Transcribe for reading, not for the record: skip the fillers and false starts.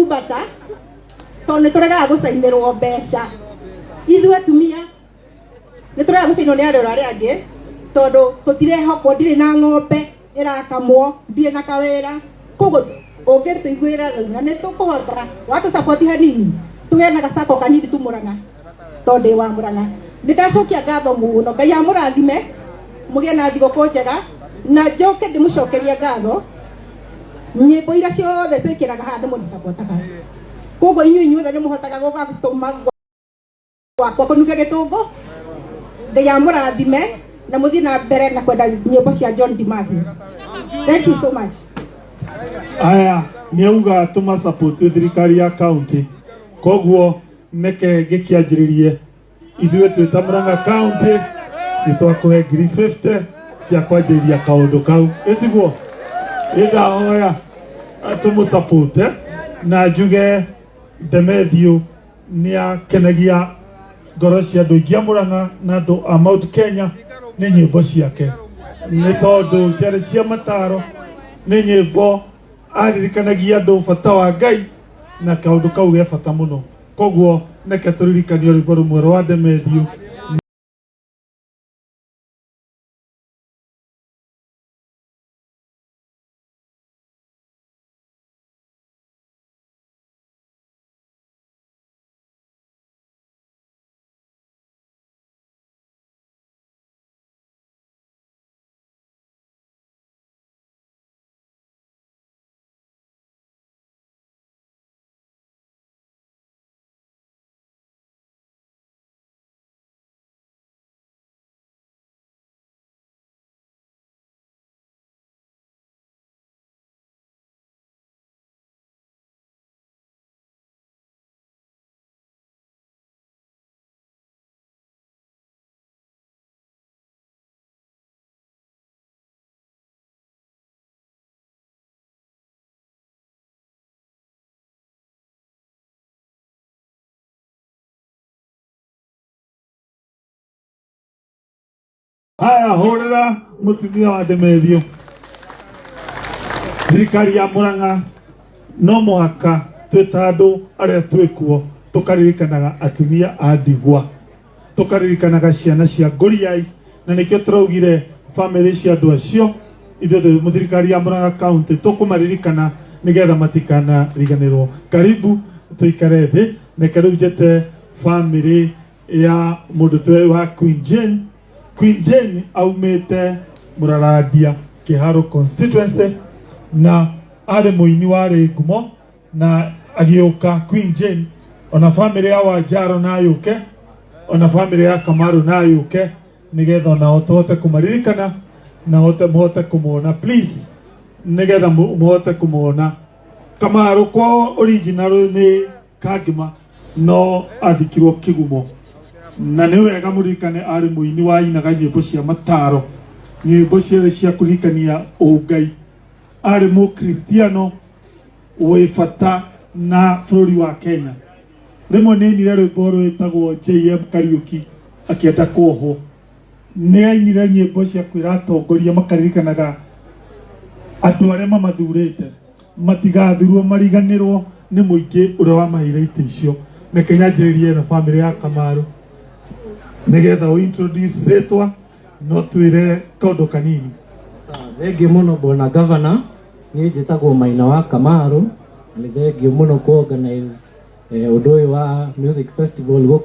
tungubata to nä tå rega gå cainä rwo mbeca ithuä atumia nä tå rega gå cainwo nä andå arä angä tondå tå tirehokwo ndirä na ng'ombe ä rakamwo ndirä na kawä ra koguo å ngä tå iguä ra na nä tå kå hota watå sapoti hanini tå gä na gacako kanini tu må ranga tondå ndä wa må ranga nä ndacokia ngatho må no Ngai amå rathime må gä na thigå kå njega na njoke ndä må cokerie ngatho nyä mbo iria ciothe twä kä raga handå må ndä sapotaga koguo inyuä inyuothe nä må hotaga gå gatå ma gwakwa kå nuga gä tå ngå Ngai amå rathime na må thiä na mbere na kwenda nyä mbo cia John Dimathi. Thank you so much. Aya nä auga tå ma support thirikari ya county koguo neke gä kä anjä rä rie ithuä twä ta Murang'a county nä twakå he 50 cia kwanjä rä ria kaå ndå kau ä tiguo ä ndahoya tå må support na njuge Ndemethio nä akenagia ngoro cia andå aingä a Murang'a na andå a Mount Kenya nä nyä mbo ciake nä tondå ciarä cia mataro nä nyä mbo aririkanagia andå bata wa Ngai na kaå ndå kau ge bata må no koguo neke tå ririkanie rwĩmbo rũmwe rwa Ndemethio. Haya horera mutumia wa Ndemethio thirikari ya Murang'a no muhaka twita andu aria twikuo tukaririkanaga atumia a ndigwa tukaririkanaga ciana cia nguriai na nikio turaugire family cia andu acio ithuĩ thirikari ya Murang'a county tukumaririkana nigetha matikana riganirwo karibu tuikare thi neke riu njete family ya mundu twe wa Queen Jane aumite Muraradia Kiharo constituency na ari muini wa Ngumo na agioka Queen Jane ona family ya Wanjaro na yuke ona family ya Kamaru na yuke nigetha na otote kumaririkana na muhote kumona please nigetha muhote kumona Kamaru kwa original ni Kagima no athikirwo Kigumo na nä wega må ririkane arä må ini wa inaga nyä mbo cia mataro nyä mbo ciothe cia kå ririkania å Ngai arä må Kristiano wä bata na bå rå wa Kenya rä mwe nä ainire rwä mbo rwä tagwo JM Kariuki akienda kwohwo nä ainire nyä mbo cia kwä ra atongoria makaririkanaga andå arä a mamathurä te matigathurwo mariganä rwo nä må ingä å rä a wamaheire itä icio reke nyanjä rä rie na bamĩrĩ ya Kamaru nigetha o introduce retwa no twire kaundu kanini. Thengiũ mũno bwana governor niĩ njĩtagwo Maina wa Kamaru nĩ thengiũ mũno ku organize ũndũ ũyũ wa music festival gũkũ